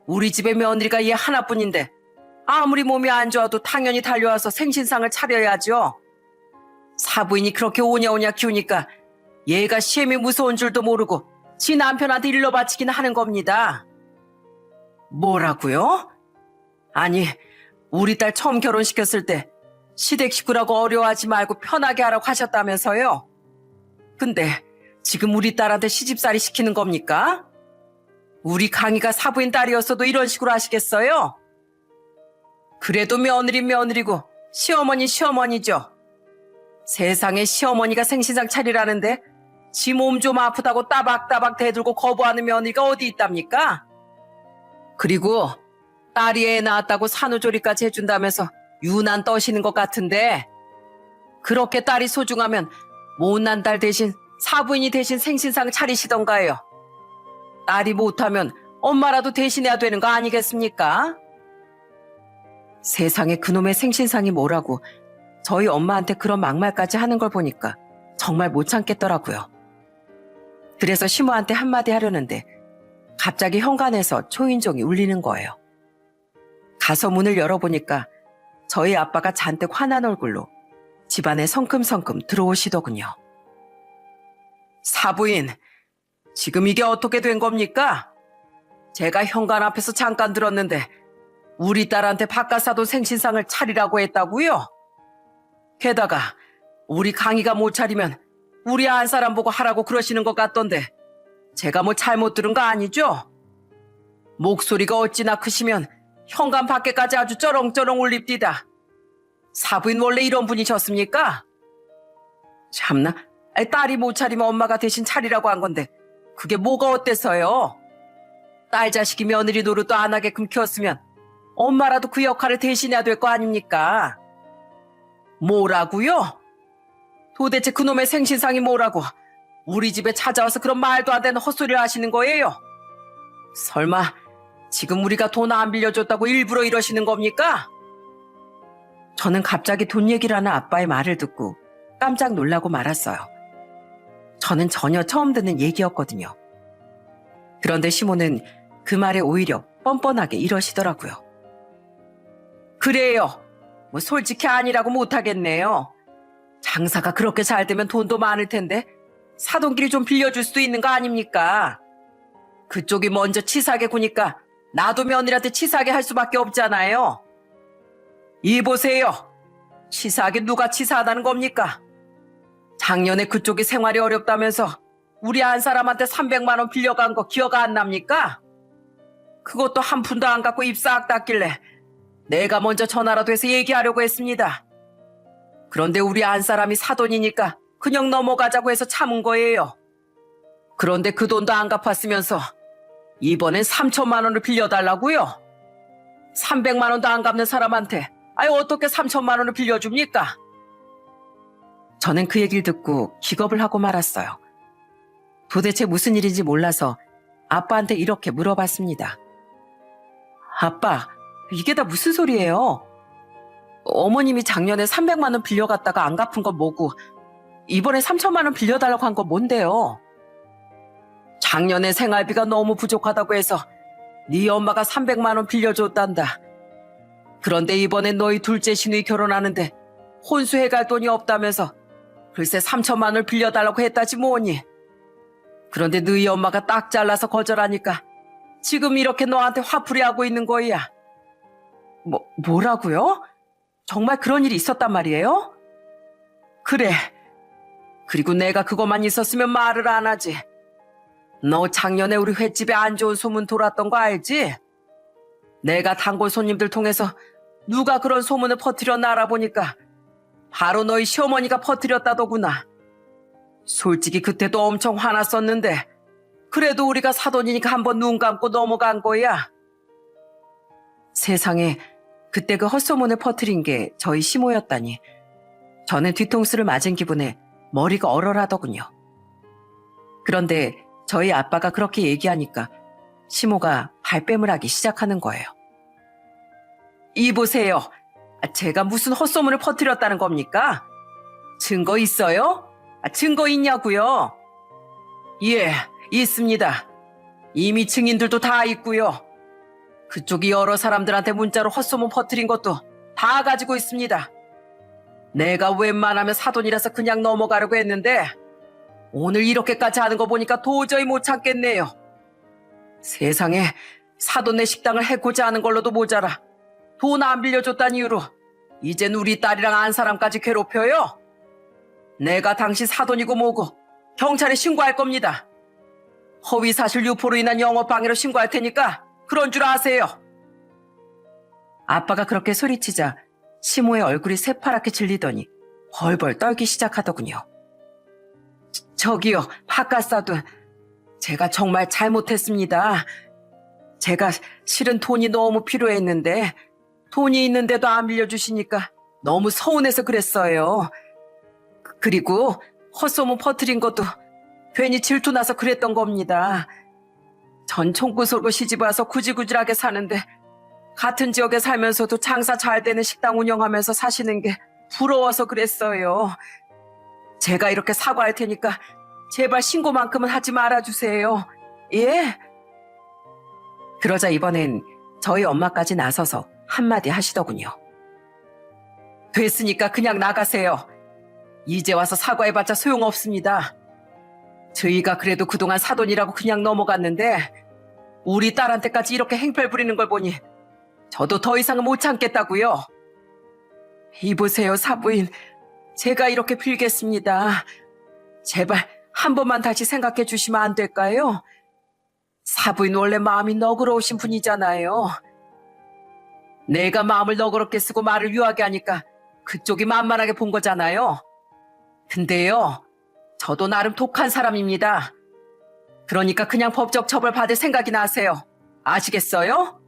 우리 집의 며느리가 얘 하나뿐인데 아무리 몸이 안 좋아도 당연히 달려와서 생신상을 차려야죠. 사부인이 그렇게 오냐오냐 키우니까 얘가 시엠이 무서운 줄도 모르고 지 남편한테 일러바치긴 하는 겁니다. 뭐라고요? 아니, 우리 딸 처음 결혼시켰을 때 시댁 식구라고 어려워하지 말고 편하게 하라고 하셨다면서요? 근데 지금 우리 딸한테 시집살이 시키는 겁니까? 우리 강희가 사부인 딸이었어도 이런 식으로 하시겠어요? 그래도 며느리 며느리고 시어머니 시어머니죠. 세상에 시어머니가 생신상 차리라는데 지 몸 좀 아프다고 따박따박 대들고 거부하는 며느리가 어디 있답니까? 그리고 딸이 애 낳았다고 산후조리까지 해준다면서 유난 떠시는 것 같은데 그렇게 딸이 소중하면 못난 딸 대신 사부인이 대신 생신상 차리시던가요. 딸이 못하면 엄마라도 대신해야 되는 거 아니겠습니까? 세상에 그놈의 생신상이 뭐라고 저희 엄마한테 그런 막말까지 하는 걸 보니까 정말 못 참겠더라고요. 그래서 시모한테 한마디 하려는데 갑자기 현관에서 초인종이 울리는 거예요. 가서 문을 열어보니까 저희 아빠가 잔뜩 화난 얼굴로 집안에 성큼성큼 들어오시더군요. 사부인, 지금 이게 어떻게 된 겁니까? 제가 현관 앞에서 잠깐 들었는데 우리 딸한테 바깥사돈 생신상을 차리라고 했다고요? 게다가 우리 강희가 못 차리면 우리 안 사람 보고 하라고 그러시는 것 같던데 제가 뭐 잘못 들은 거 아니죠? 목소리가 어찌나 크시면 현관 밖에까지 아주 쩌렁쩌렁 울립디다. 사부인 원래 이런 분이셨습니까? 참나, 딸이 못 차리면 엄마가 대신 차리라고 한 건데 그게 뭐가 어때서요? 딸 자식이 며느리 노릇도 안 하게끔 키웠으면 엄마라도 그 역할을 대신해야 될 거 아닙니까? 뭐라고요? 도대체 그놈의 생신상이 뭐라고 우리 집에 찾아와서 그런 말도 안 되는 헛소리를 하시는 거예요? 설마 지금 우리가 돈 안 빌려줬다고 일부러 이러시는 겁니까? 저는 갑자기 돈 얘기를 하는 아빠의 말을 듣고 깜짝 놀라고 말았어요. 저는 전혀 처음 듣는 얘기였거든요. 그런데 시모는 그 말에 오히려 뻔뻔하게 이러시더라고요. 그래요. 뭐 솔직히 아니라고 못하겠네요. 장사가 그렇게 잘 되면 돈도 많을 텐데 사돈끼리 좀 빌려줄 수도 있는 거 아닙니까? 그쪽이 먼저 치사하게 구니까 나도 며느리한테 치사하게 할 수밖에 없잖아요. 이 보세요. 치사하게 누가 치사하다는 겁니까? 작년에 그쪽이 생활이 어렵다면서 우리 한 사람한테 300만 원 빌려간 거 기억 안 납니까? 그것도 한 푼도 안 갖고 입 싹 닫길래 내가 먼저 전화라도 해서 얘기하려고 했습니다. 그런데 우리 한 사람이 사돈이니까 그냥 넘어가자고 해서 참은 거예요. 그런데 그 돈도 안 갚았으면서 이번엔 3천만 원을 빌려달라고요? 300만 원도 안 갚는 사람한테 어떻게 3천만 원을 빌려줍니까? 저는 그 얘기를 듣고 기겁을 하고 말았어요. 도대체 무슨 일인지 몰라서 아빠한테 이렇게 물어봤습니다. 아빠, 이게 다 무슨 소리예요? 어머님이 작년에 300만 원 빌려갔다가 안 갚은 건 뭐고 이번에 3천만 원 빌려달라고 한 건 뭔데요? 작년에 생활비가 너무 부족하다고 해서 네 엄마가 300만 원 빌려줬단다. 그런데 이번엔 너희 둘째 시누이 결혼하는데 혼수해갈 돈이 없다면서 글쎄 3천만 원을 빌려달라고 했다지 뭐니. 그런데 너희 엄마가 딱 잘라서 거절하니까 지금 이렇게 너한테 화풀이하고 있는 거야. 뭐라고요? 정말 그런 일이 있었단 말이에요? 그래. 그리고 내가 그것만 있었으면 말을 안 하지. 너 작년에 우리 횟집에 안 좋은 소문 돌았던 거 알지? 내가 단골 손님들 통해서 누가 그런 소문을 퍼뜨렸나 알아보니까 바로 너희 시어머니가 퍼뜨렸다더구나. 솔직히 그때도 엄청 화났었는데 그래도 우리가 사돈이니까 한번 눈 감고 넘어간 거야. 세상에, 그때 그 헛소문을 퍼뜨린 게 저희 시모였다니. 저는 뒤통수를 맞은 기분에 머리가 얼얼하더군요. 그런데 저희 아빠가 그렇게 얘기하니까 시모가 발뺌을 하기 시작하는 거예요. 이 보세요. 제가 무슨 헛소문을 퍼뜨렸다는 겁니까? 증거 있어요? 증거 있냐고요? 예, 있습니다. 이미 증인들도 다 있고요. 그쪽이 여러 사람들한테 문자로 헛소문 퍼뜨린 것도 다 가지고 있습니다. 내가 웬만하면 사돈이라서 그냥 넘어가려고 했는데 오늘 이렇게까지 하는 거 보니까 도저히 못 참겠네요. 세상에, 사돈네 식당을 해코지 하는 걸로도 모자라 돈 안 빌려줬다는 이유로 이젠 우리 딸이랑 안 사람까지 괴롭혀요? 내가 당신 사돈이고 뭐고 경찰에 신고할 겁니다. 허위사실 유포로 인한 영업방해로 신고할 테니까 그런 줄 아세요. 아빠가 그렇게 소리치자 시모의 얼굴이 새파랗게 질리더니 벌벌 떨기 시작하더군요. 저기요, 바깥사돈. 제가 정말 잘못했습니다. 제가 실은 돈이 너무 필요했는데 돈이 있는데도 안 빌려주시니까 너무 서운해서 그랬어요. 그리고 헛소문 퍼뜨린 것도 괜히 질투나서 그랬던 겁니다. 전 총구소로 시집와서 구질구질하게 사는데 같은 지역에 살면서도 장사 잘 되는 식당 운영하면서 사시는 게 부러워서 그랬어요. 제가 이렇게 사과할 테니까 제발 신고만큼은 하지 말아주세요. 예? 그러자 이번엔 저희 엄마까지 나서서 한마디 하시더군요. 됐으니까 그냥 나가세요. 이제 와서 사과해봤자 소용없습니다. 저희가 그래도 그동안 사돈이라고 그냥 넘어갔는데 우리 딸한테까지 이렇게 행패 부리는 걸 보니 저도 더 이상은 못 참겠다고요. 이보세요, 사부인. 제가 이렇게 빌겠습니다. 제발 한 번만 다시 생각해 주시면 안 될까요? 사부인 원래 마음이 너그러우신 분이잖아요. 내가 마음을 너그럽게 쓰고 말을 유하게 하니까 그쪽이 만만하게 본 거잖아요. 근데요, 저도 나름 독한 사람입니다. 그러니까 그냥 법적 처벌 받을 생각이나 하세요. 아시겠어요?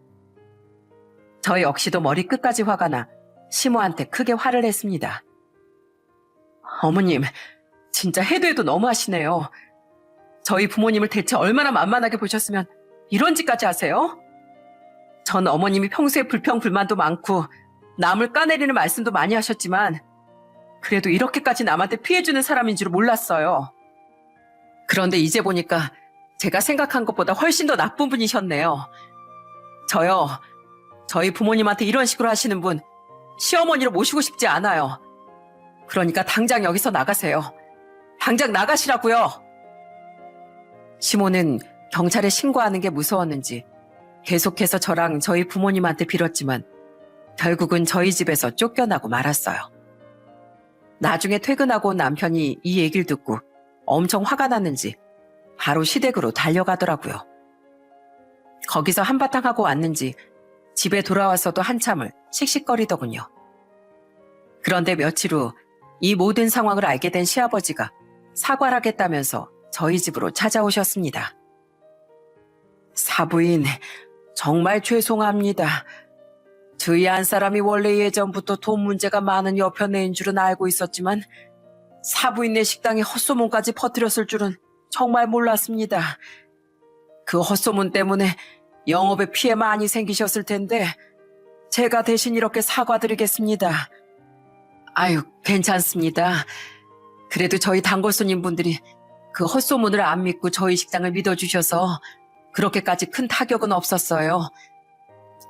저 역시도 머리끝까지 화가 나 시모한테 크게 화를 냈습니다. 어머님, 진짜 해도 해도 너무하시네요. 저희 부모님을 대체 얼마나 만만하게 보셨으면 이런 짓까지 하세요? 전 어머님이 평소에 불평불만도 많고 남을 까내리는 말씀도 많이 하셨지만 그래도 이렇게까지 남한테 피해주는 사람인 줄 몰랐어요. 그런데 이제 보니까 제가 생각한 것보다 훨씬 더 나쁜 분이셨네요. 저희 부모님한테 이런 식으로 하시는 분 시어머니로 모시고 싶지 않아요. 그러니까 당장 여기서 나가세요. 당장 나가시라고요. 시모는 경찰에 신고하는 게 무서웠는지 계속해서 저랑 저희 부모님한테 빌었지만 결국은 저희 집에서 쫓겨나고 말았어요. 나중에 퇴근하고 온 남편이 이 얘기를 듣고 엄청 화가 났는지 바로 시댁으로 달려가더라고요. 거기서 한바탕 하고 왔는지 집에 돌아와서도 한참을 씩씩거리더군요. 그런데 며칠 후 이 모든 상황을 알게 된 시아버지가 사과를 하겠다면서 저희 집으로 찾아오셨습니다. 사부인, 정말 죄송합니다. 저희 한 사람이 원래 예전부터 돈 문제가 많은 여편네인 줄은 알고 있었지만 사부인네 식당에 헛소문까지 퍼뜨렸을 줄은 정말 몰랐습니다. 그 헛소문 때문에 영업에 피해 많이 생기셨을 텐데 제가 대신 이렇게 사과드리겠습니다. 아유, 괜찮습니다. 그래도 저희 단골 손님분들이 그 헛소문을 안 믿고 저희 식당을 믿어주셔서 그렇게까지 큰 타격은 없었어요.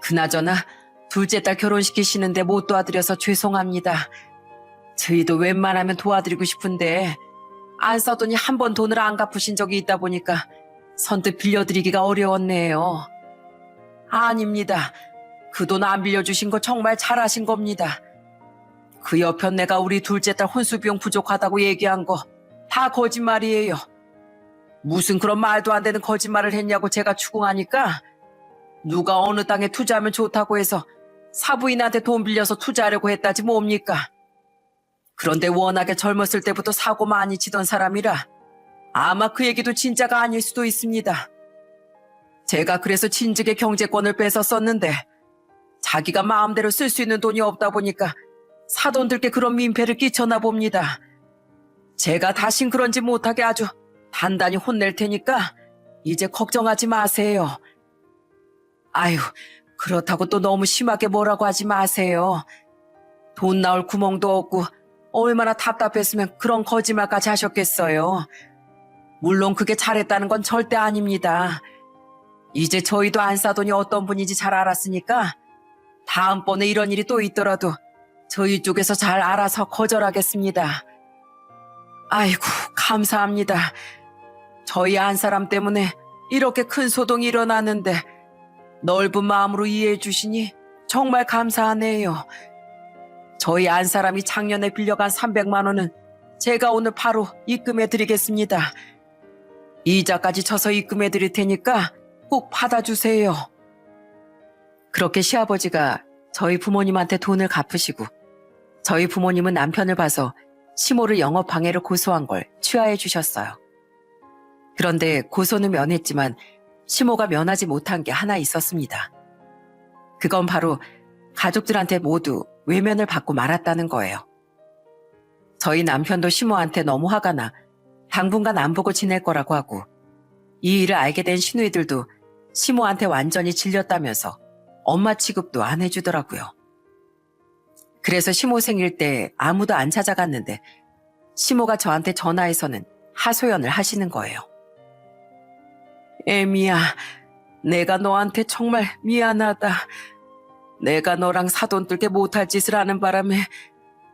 그나저나 둘째 딸 결혼시키시는데 못 도와드려서 죄송합니다. 저희도 웬만하면 도와드리고 싶은데 안 써더니 한 번 돈을 안 갚으신 적이 있다 보니까 선뜻 빌려드리기가 어려웠네요. 아닙니다. 그 돈 안 빌려주신 거 정말 잘하신 겁니다. 그 여편네가 우리 둘째 딸 혼수비용 부족하다고 얘기한 거 다 거짓말이에요. 무슨 그런 말도 안 되는 거짓말을 했냐고 제가 추궁하니까 누가 어느 땅에 투자하면 좋다고 해서 사부인한테 돈 빌려서 투자하려고 했다지 뭡니까? 그런데 워낙에 젊었을 때부터 사고 많이 치던 사람이라 아마 그 얘기도 진짜가 아닐 수도 있습니다. 제가 그래서 진즉에 경제권을 뺏었었는데 자기가 마음대로 쓸 수 있는 돈이 없다 보니까 사돈들께 그런 민폐를 끼쳤나 봅니다. 제가 다신 그런 짓 못하게 아주 단단히 혼낼 테니까 이제 걱정하지 마세요. 아유, 그렇다고 또 너무 심하게 뭐라고 하지 마세요. 돈 나올 구멍도 없고 얼마나 답답했으면 그런 거짓말까지 하셨겠어요. 물론 그게 잘했다는 건 절대 아닙니다. 이제 저희도 안사돈이 어떤 분인지 잘 알았으니까 다음번에 이런 일이 또 있더라도 저희 쪽에서 잘 알아서 거절하겠습니다. 아이고, 감사합니다. 저희 한 사람 때문에 이렇게 큰 소동이 일어나는데 넓은 마음으로 이해해 주시니 정말 감사하네요. 저희 한 사람이 작년에 빌려간 300만 원은 제가 오늘 바로 입금해 드리겠습니다. 이자까지 쳐서 입금해 드릴 테니까 꼭 받아주세요. 그렇게 시아버지가 저희 부모님한테 돈을 갚으시고 저희 부모님은 남편을 봐서 시모를 영업방해로 고소한 걸 취하해 주셨어요. 그런데 고소는 면했지만 시모가 면하지 못한 게 하나 있었습니다. 그건 바로 가족들한테 모두 외면을 받고 말았다는 거예요. 저희 남편도 시모한테 너무 화가 나 당분간 안 보고 지낼 거라고 하고 이 일을 알게 된 시누이들도 시모한테 완전히 질렸다면서 엄마 취급도 안 해주더라고요. 그래서 시모 생일 때 아무도 안 찾아갔는데 시모가 저한테 전화해서는 하소연을 하시는 거예요. 애미야, 내가 너한테 정말 미안하다. 내가 너랑 사돈 들게 못할 짓을 하는 바람에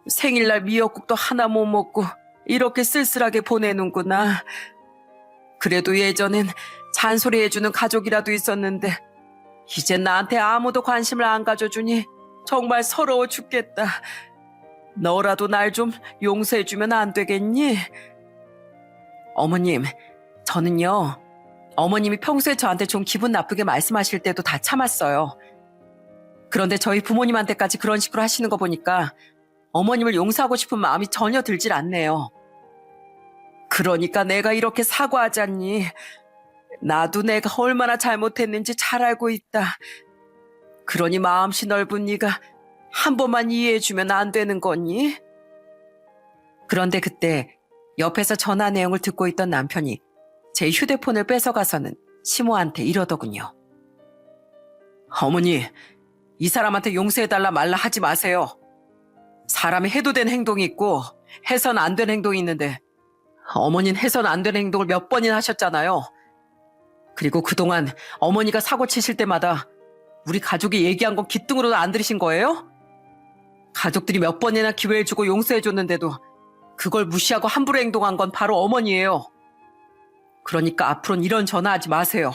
생일날 미역국도 하나 못 먹고 이렇게 쓸쓸하게 보내는구나. 그래도 예전엔 잔소리해주는 가족이라도 있었는데 이제 나한테 아무도 관심을 안 가져주니 정말 서러워 죽겠다. 너라도 날 좀 용서해주면 안 되겠니? 어머님, 저는요. 어머님이 평소에 저한테 좀 기분 나쁘게 말씀하실 때도 다 참았어요. 그런데 저희 부모님한테까지 그런 식으로 하시는 거 보니까 어머님을 용서하고 싶은 마음이 전혀 들질 않네요. 그러니까 내가 이렇게 사과하자니. 나도 내가 얼마나 잘못했는지 잘 알고 있다. 그러니 마음씨 넓은 네가 한 번만 이해해주면 안 되는 거니? 그런데 그때 옆에서 전화 내용을 듣고 있던 남편이 제 휴대폰을 뺏어가서는 시모한테 이러더군요. 어머니, 이 사람한테 용서해달라 말라 하지 마세요. 사람이 해도 되는 행동이 있고 해선 안 되는 행동이 있는데 어머니는 해선 안 되는 행동을 몇 번이나 하셨잖아요. 그리고 그동안 어머니가 사고 치실 때마다 우리 가족이 얘기한 건 귀등으로도 안 들으신 거예요? 가족들이 몇 번이나 기회를 주고 용서해줬는데도 그걸 무시하고 함부로 행동한 건 바로 어머니예요. 그러니까 앞으로는 이런 전화하지 마세요.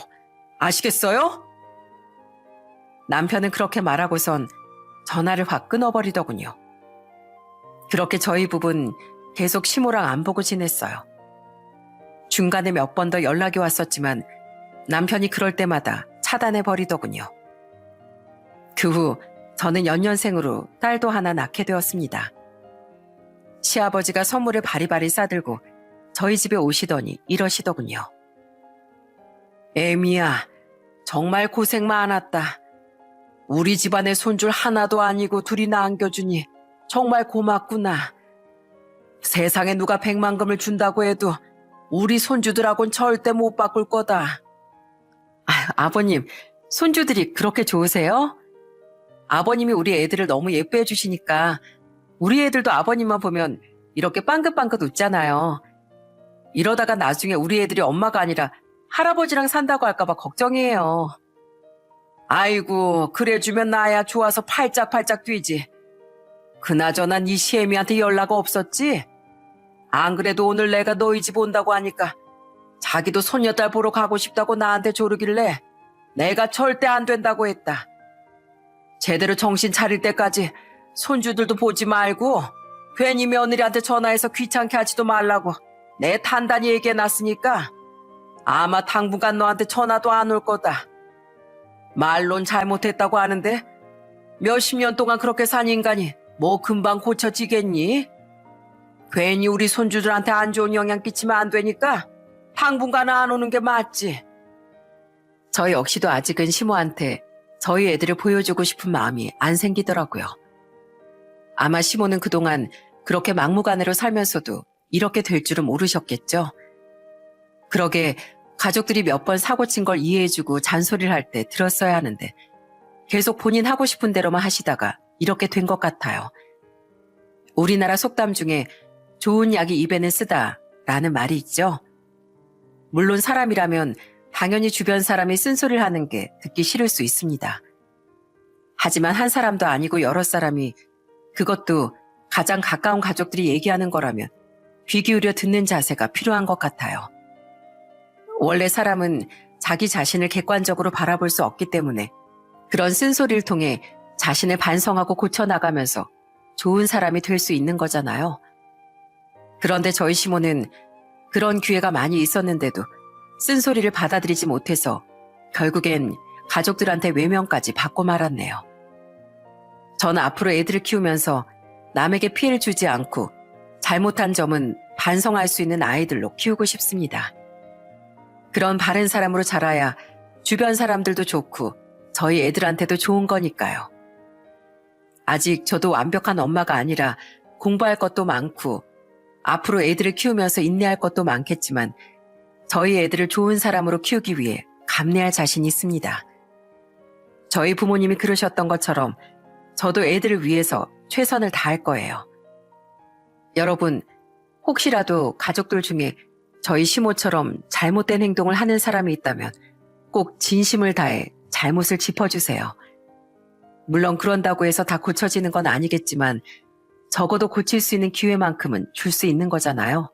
아시겠어요? 남편은 그렇게 말하고선 전화를 확 끊어버리더군요. 그렇게 저희 부부는 계속 시모랑 안 보고 지냈어요. 중간에 몇 번 더 연락이 왔었지만 남편이 그럴 때마다 차단해버리더군요. 그 후 저는 연년생으로 딸도 하나 낳게 되었습니다. 시아버지가 선물을 바리바리 싸들고 저희 집에 오시더니 이러시더군요. 애미야, 정말 고생 많았다. 우리 집안에 손줄 하나도 아니고 둘이나 안겨주니 정말 고맙구나. 세상에 누가 100만금을 준다고 해도 우리 손주들하고는 절대 못 바꿀 거다. 아버님, 손주들이 그렇게 좋으세요? 아버님이 우리 애들을 너무 예뻐해 주시니까 우리 애들도 아버님만 보면 이렇게 빵긋빵긋 웃잖아요. 이러다가 나중에 우리 애들이 엄마가 아니라 할아버지랑 산다고 할까봐 걱정이에요. 아이고, 그래주면 나야 좋아서 팔짝팔짝 뛰지. 그나저나 네 시애미한테 연락 없었지? 안 그래도 오늘 내가 너희 집 온다고 하니까 자기도 손녀딸 보러 가고 싶다고 나한테 조르길래 내가 절대 안 된다고 했다. 제대로 정신 차릴 때까지 손주들도 보지 말고 괜히 며느리한테 전화해서 귀찮게 하지도 말라고 내 단단히 얘기해놨으니까 아마 당분간 너한테 전화도 안 올 거다. 말론 잘못했다고 하는데 몇십 년 동안 그렇게 산 인간이 뭐 금방 고쳐지겠니? 괜히 우리 손주들한테 안 좋은 영향 끼치면 안 되니까 당분간은 안 오는 게 맞지. 저 역시도 아직은 시모한테 저희 애들을 보여주고 싶은 마음이 안 생기더라고요. 아마 시모는 그동안 그렇게 막무가내로 살면서도 이렇게 될 줄은 모르셨겠죠. 그러게 가족들이 몇 번 사고 친 걸 이해해주고 잔소리를 할 때 들었어야 하는데 계속 본인 하고 싶은 대로만 하시다가 이렇게 된 것 같아요. 우리나라 속담 중에 좋은 약이 입에는 쓰다라는 말이 있죠. 물론 사람이라면 당연히 주변 사람이 쓴소리를 하는 게 듣기 싫을 수 있습니다. 하지만 한 사람도 아니고 여러 사람이 그것도 가장 가까운 가족들이 얘기하는 거라면 귀 기울여 듣는 자세가 필요한 것 같아요. 원래 사람은 자기 자신을 객관적으로 바라볼 수 없기 때문에 그런 쓴소리를 통해 자신을 반성하고 고쳐나가면서 좋은 사람이 될 수 있는 거잖아요. 그런데 저희 시모는 그런 기회가 많이 있었는데도 쓴소리를 받아들이지 못해서 결국엔 가족들한테 외면까지 받고 말았네요. 저는 앞으로 애들을 키우면서 남에게 피해를 주지 않고 잘못한 점은 반성할 수 있는 아이들로 키우고 싶습니다. 그런 바른 사람으로 자라야 주변 사람들도 좋고 저희 애들한테도 좋은 거니까요. 아직 저도 완벽한 엄마가 아니라 공부할 것도 많고 앞으로 애들을 키우면서 인내할 것도 많겠지만 저희 애들을 좋은 사람으로 키우기 위해 감내할 자신이 있습니다. 저희 부모님이 그러셨던 것처럼 저도 애들을 위해서 최선을 다할 거예요. 여러분, 혹시라도 가족들 중에 저희 시모처럼 잘못된 행동을 하는 사람이 있다면 꼭 진심을 다해 잘못을 짚어주세요. 물론 그런다고 해서 다 고쳐지는 건 아니겠지만 적어도 고칠 수 있는 기회만큼은 줄 수 있는 거잖아요.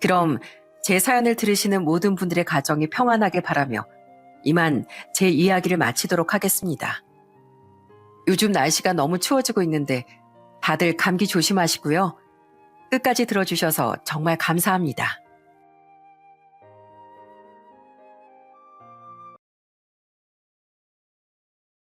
그럼 제 사연을 들으시는 모든 분들의 가정이 평안하게 바라며 이만 제 이야기를 마치도록 하겠습니다. 요즘 날씨가 너무 추워지고 있는데 다들 감기 조심하시고요. 끝까지 들어주셔서 정말 감사합니다.